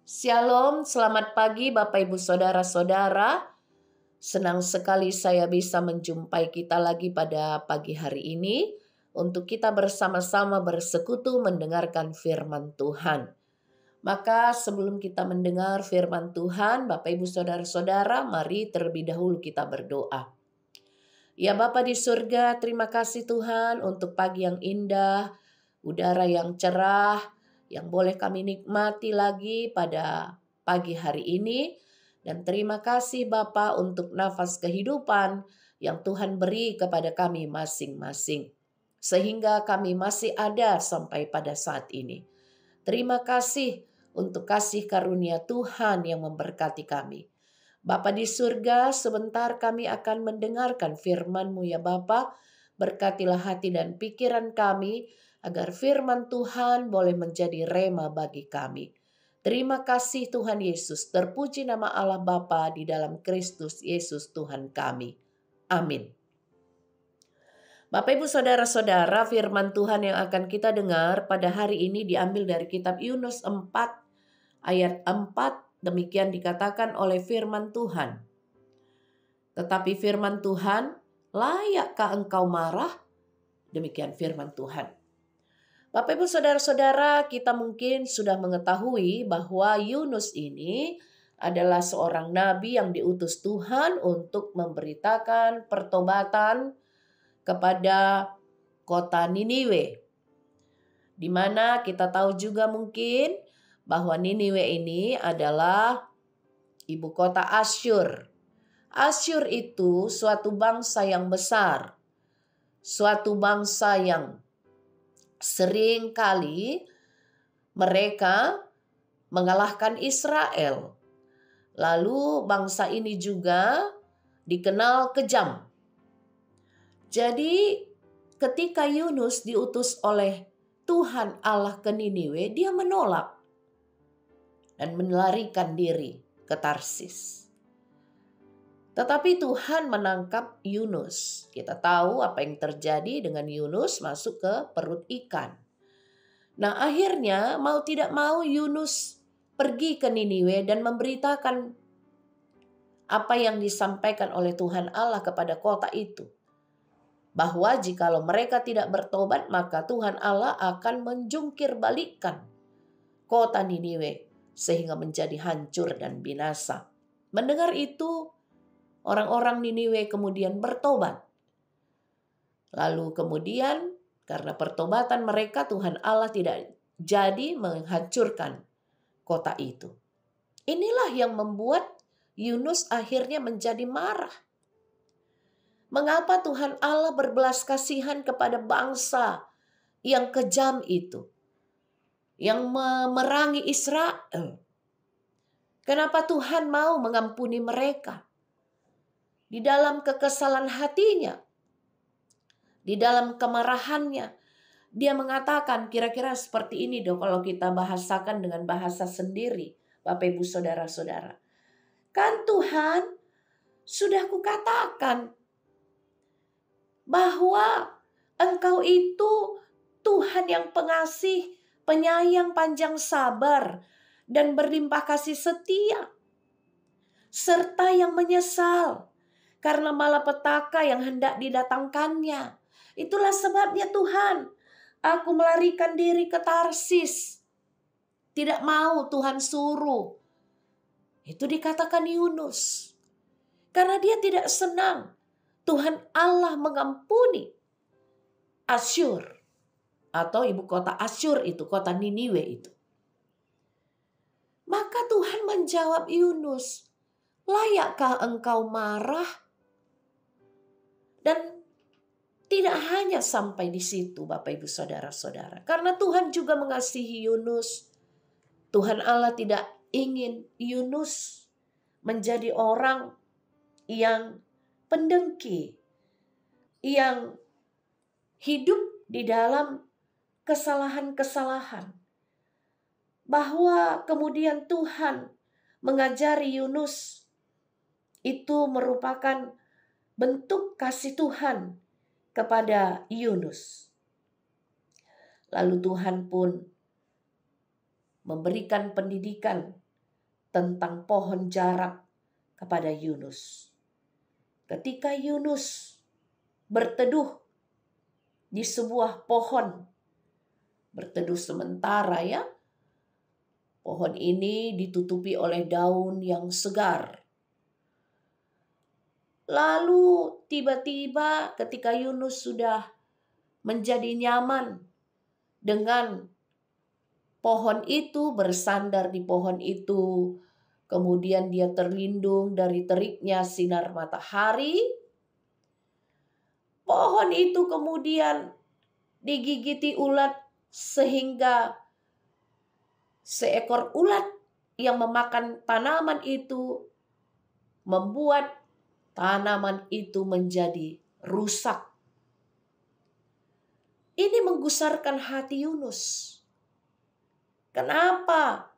Shalom, selamat pagi Bapak Ibu Saudara-saudara. Senang sekali saya bisa menjumpai kita lagi pada pagi hari ini untuk kita bersama-sama bersekutu mendengarkan firman Tuhan. Maka sebelum kita mendengar firman Tuhan, Bapak Ibu Saudara-saudara, mari terlebih dahulu kita berdoa. Ya Bapa di surga, terima kasih Tuhan untuk pagi yang indah, udara yang cerah, yang boleh kami nikmati lagi pada pagi hari ini. Dan terima kasih Bapa untuk nafas kehidupan yang Tuhan beri kepada kami masing-masing. Sehingga kami masih ada sampai pada saat ini. Terima kasih untuk kasih karunia Tuhan yang memberkati kami. Bapa di surga, sebentar kami akan mendengarkan firman-Mu ya Bapa. Berkatilah hati dan pikiran kami, agar firman Tuhan boleh menjadi rema bagi kami. Terima kasih Tuhan Yesus, terpuji nama Allah Bapa di dalam Kristus Yesus Tuhan kami. Amin. Bapak Ibu Saudara-saudara, firman Tuhan yang akan kita dengar pada hari ini diambil dari kitab Yunus 4 ayat 4, demikian dikatakan oleh firman Tuhan. Tetapi firman Tuhan, layakkah engkau marah? Demikian firman Tuhan. Bapak Ibu Saudara-saudara, kita mungkin sudah mengetahui bahwa Yunus ini adalah seorang nabi yang diutus Tuhan untuk memberitakan pertobatan kepada kota Niniwe. Di mana kita tahu juga mungkin bahwa Niniwe ini adalah ibu kota Asyur. Asyur itu suatu bangsa yang besar, suatu bangsa yang sering kali mereka mengalahkan Israel. Lalu bangsa ini juga dikenal kejam. Jadi ketika Yunus diutus oleh Tuhan Allah ke Niniwe, dia menolak dan melarikan diri ke Tarsis. Tetapi Tuhan menangkap Yunus. Kita tahu apa yang terjadi dengan Yunus masuk ke perut ikan. Nah akhirnya mau tidak mau Yunus pergi ke Niniwe dan memberitakan apa yang disampaikan oleh Tuhan Allah kepada kota itu. Bahwa jikalau mereka tidak bertobat maka Tuhan Allah akan menjungkir balikkan kota Niniwe sehingga menjadi hancur dan binasa. Mendengar itu, orang-orang Niniwe kemudian bertobat. Lalu kemudian karena pertobatan mereka Tuhan Allah tidak jadi menghancurkan kota itu. Inilah yang membuat Yunus akhirnya menjadi marah. Mengapa Tuhan Allah berbelas kasihan kepada bangsa yang kejam itu? Yang memerangi Israel. Kenapa Tuhan mau mengampuni mereka? Di dalam kekesalan hatinya, di dalam kemarahannya, dia mengatakan kira-kira seperti ini dong kalau kita bahasakan dengan bahasa sendiri, Bapak Ibu Saudara-saudara. Kan Tuhan sudah kukatakan bahwa Engkau itu Tuhan yang pengasih, penyayang, panjang sabar, dan berlimpah kasih setia, serta yang menyesal karena malapetaka yang hendak didatangkannya. Itulah sebabnya Tuhan, aku melarikan diri ke Tarsis. Tidak mau Tuhan suruh. Itu dikatakan Yunus. Karena dia tidak senang Tuhan Allah mengampuni Asyur. Atau ibu kota Asyur itu, kota Niniwe itu. Maka Tuhan menjawab Yunus, layakkah engkau marah? Dan tidak hanya sampai di situ Bapak Ibu Saudara-saudara. Karena Tuhan juga mengasihi Yunus. Tuhan Allah tidak ingin Yunus menjadi orang yang pendengki. Yang hidup di dalam kesalahan-kesalahan. Bahwa kemudian Tuhan mengajari Yunus. Itu merupakan bentuk kasih Tuhan kepada Yunus. Lalu Tuhan pun memberikan pendidikan tentang pohon jarak kepada Yunus. Ketika Yunus berteduh di sebuah pohon, berteduh sementara ya, pohon ini ditutupi oleh daun yang segar. Lalu tiba-tiba ketika Yunus sudah menjadi nyaman dengan pohon itu, bersandar di pohon itu, kemudian dia terlindung dari teriknya sinar matahari, pohon itu kemudian digigiti ulat sehingga seekor ulat yang memakan tanaman itu membuat tanaman itu menjadi rusak. Ini menggusarkan hati Yunus. Kenapa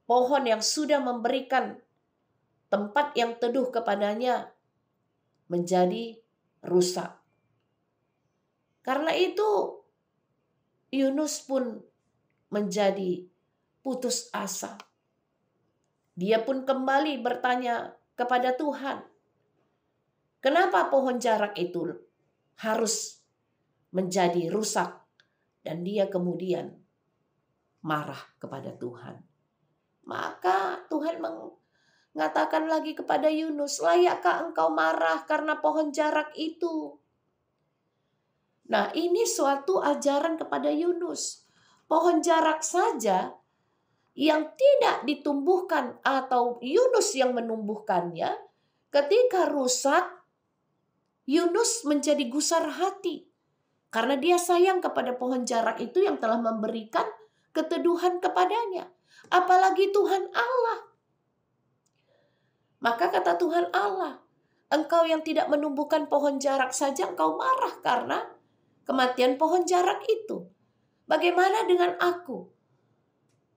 pohon yang sudah memberikan tempat yang teduh kepadanya menjadi rusak? Karena itu Yunus pun menjadi putus asa. Dia pun kembali bertanya kepada Tuhan, kenapa pohon jarak itu harus menjadi rusak? Dan dia kemudian marah kepada Tuhan. Maka Tuhan mengatakan lagi kepada Yunus, layakkah engkau marah karena pohon jarak itu? Nah, ini suatu ajaran kepada Yunus. Pohon jarak saja yang tidak ditumbuhkan atau Yunus yang menumbuhkannya, ketika rusak, Yunus menjadi gusar hati. Karena dia sayang kepada pohon jarak itu yang telah memberikan keteduhan kepadanya. Apalagi Tuhan Allah. Maka kata Tuhan Allah, engkau yang tidak menumbuhkan pohon jarak saja engkau marah karena kematian pohon jarak itu. Bagaimana dengan aku?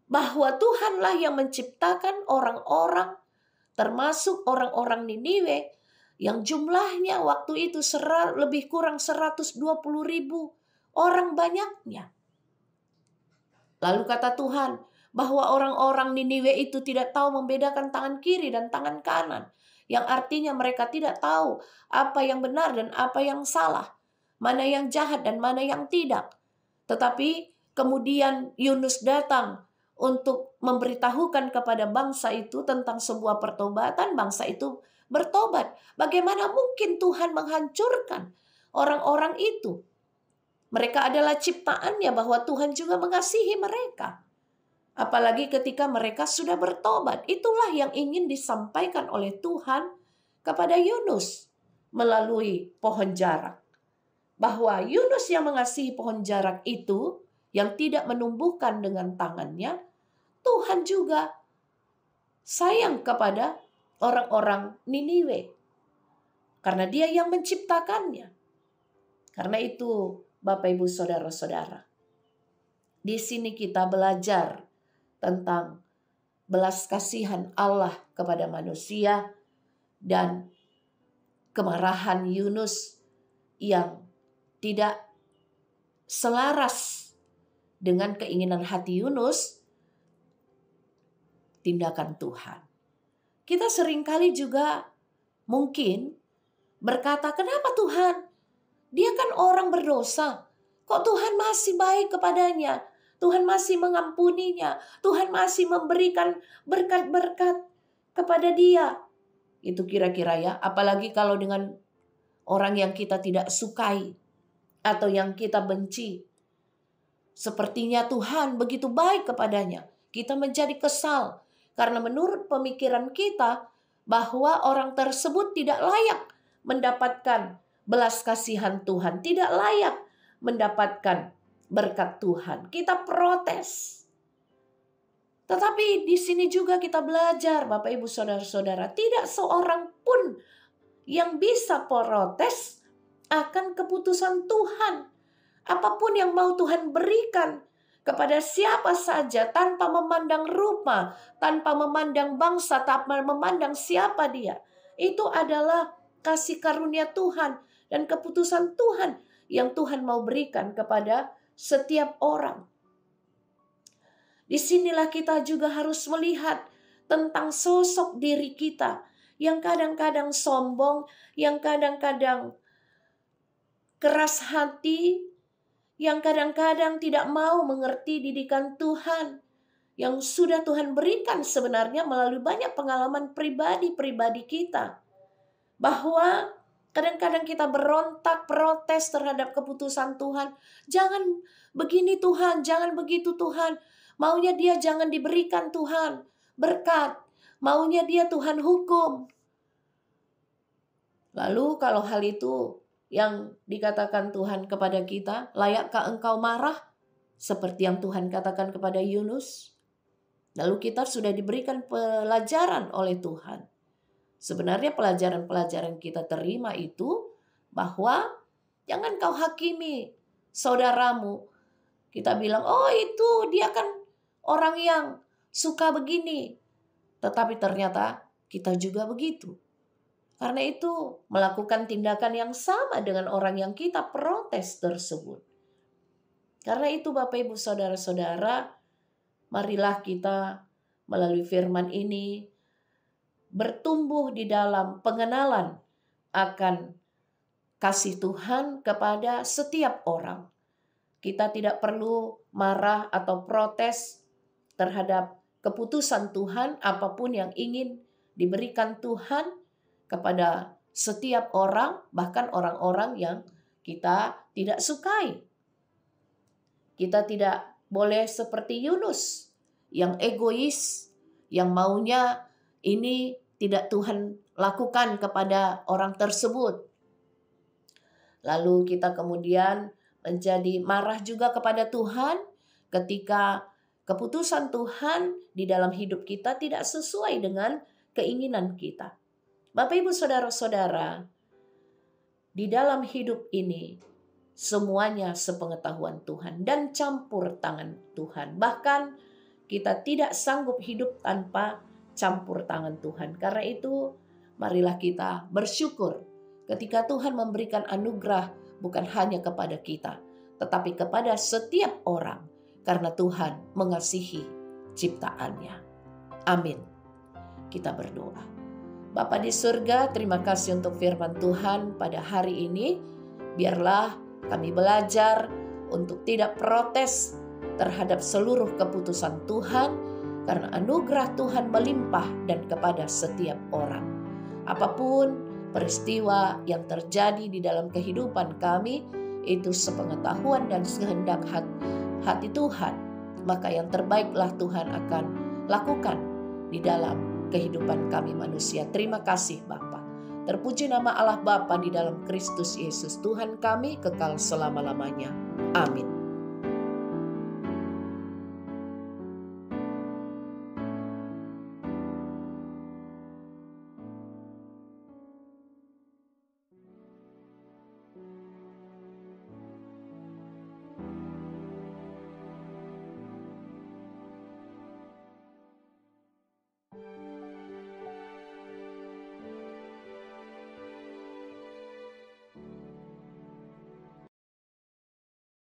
Bahwa Tuhanlah yang menciptakan orang-orang, termasuk orang-orang Niniwe, yang jumlahnya waktu itu lebih kurang 120.000 orang banyaknya. Lalu kata Tuhan bahwa orang-orang Niniwe itu tidak tahu membedakan tangan kiri dan tangan kanan. Yang artinya mereka tidak tahu apa yang benar dan apa yang salah. Mana yang jahat dan mana yang tidak. Tetapi kemudian Yunus datang untuk memberitahukan kepada bangsa itu tentang sebuah pertobatan. Bangsa itu bertobat. Bagaimana mungkin Tuhan menghancurkan orang-orang itu? Mereka adalah ciptaannya, bahwa Tuhan juga mengasihi mereka. Apalagi ketika mereka sudah bertobat. Itulah yang ingin disampaikan oleh Tuhan kepada Yunus melalui pohon jarak. Bahwa Yunus yang mengasihi pohon jarak itu, yang tidak menumbuhkan dengan tangannya, Tuhan juga sayang kepada orang-orang Niniwe. Karena dia yang menciptakannya. Karena itu, Bapak, Ibu, Saudara-saudara, di sini kita belajar tentang belas kasihan Allah kepada manusia dan kemarahan Yunus yang tidak selaras dengan keinginan hati Yunus, tindakan Tuhan. Kita seringkali juga mungkin berkata, kenapa Tuhan? Dia kan orang berdosa. Kok Tuhan masih baik kepadanya? Tuhan masih mengampuninya. Tuhan masih memberikan berkat-berkat kepada dia. Itu kira-kira ya. Apalagi kalau dengan orang yang kita tidak sukai atau yang kita benci. Sepertinya Tuhan begitu baik kepadanya. Kita menjadi kesal. Karena menurut pemikiran kita bahwa orang tersebut tidak layak mendapatkan belas kasihan Tuhan, tidak layak mendapatkan berkat Tuhan. Kita protes. Tetapi di sini juga kita belajar, Bapak, Ibu, Saudara-saudara, tidak seorang pun yang bisa protes akan keputusan Tuhan. Apapun yang mau Tuhan berikan kepada siapa saja, tanpa memandang rupa, tanpa memandang bangsa, tanpa memandang siapa dia, itu adalah kasih karunia Tuhan dan keputusan Tuhan yang Tuhan mau berikan kepada setiap orang. Disinilah kita juga harus melihat tentang sosok diri kita yang kadang-kadang sombong, yang kadang-kadang keras hati, yang kadang-kadang tidak mau mengerti didikan Tuhan yang sudah Tuhan berikan sebenarnya melalui banyak pengalaman pribadi-pribadi kita. Bahwa kadang-kadang kita berontak, protes terhadap keputusan Tuhan. Jangan begini Tuhan, jangan begitu Tuhan. Maunya dia jangan diberikan Tuhan berkat. Maunya dia Tuhan hukum. Lalu kalau hal itu yang dikatakan Tuhan kepada kita, layakkah engkau marah? Seperti yang Tuhan katakan kepada Yunus. Lalu kita sudah diberikan pelajaran oleh Tuhan. Sebenarnya pelajaran-pelajaran kita terima itu bahwa jangan kau hakimi saudaramu. Kita bilang, oh itu dia kan orang yang suka begini. Tetapi ternyata kita juga begitu. Karena itu melakukan tindakan yang sama dengan orang yang kita protes tersebut. Karena itu Bapak Ibu Saudara-saudara, marilah kita melalui firman ini bertumbuh di dalam pengenalan akan kasih Tuhan kepada setiap orang. Kita tidak perlu marah atau protes terhadap keputusan Tuhan apapun yang ingin diberikan Tuhan kepada setiap orang, bahkan orang-orang yang kita tidak sukai. Kita tidak boleh seperti Yunus yang egois, yang maunya ini tidak Tuhan lakukan kepada orang tersebut. Lalu kita kemudian menjadi marah juga kepada Tuhan ketika keputusan Tuhan di dalam hidup kita tidak sesuai dengan keinginan kita. Bapak Ibu Saudara-saudara, di dalam hidup ini semuanya sepengetahuan Tuhan dan campur tangan Tuhan. Bahkan kita tidak sanggup hidup tanpa campur tangan Tuhan. Karena itu marilah kita bersyukur ketika Tuhan memberikan anugerah bukan hanya kepada kita, tetapi kepada setiap orang. Karena Tuhan mengasihi ciptaannya. Amin. Kita berdoa. Bapa di surga, terima kasih untuk firman Tuhan pada hari ini. Biarlah kami belajar untuk tidak protes terhadap seluruh keputusan Tuhan, karena anugerah Tuhan melimpah dan kepada setiap orang. Apapun peristiwa yang terjadi di dalam kehidupan kami, itu sepengetahuan dan sekehendak hati Tuhan. Maka yang terbaiklah Tuhan akan lakukan di dalam kehidupan kami manusia. Terima kasih Bapa. Terpuji nama Allah Bapa di dalam Kristus Yesus Tuhan kami kekal selama-lamanya. Amin.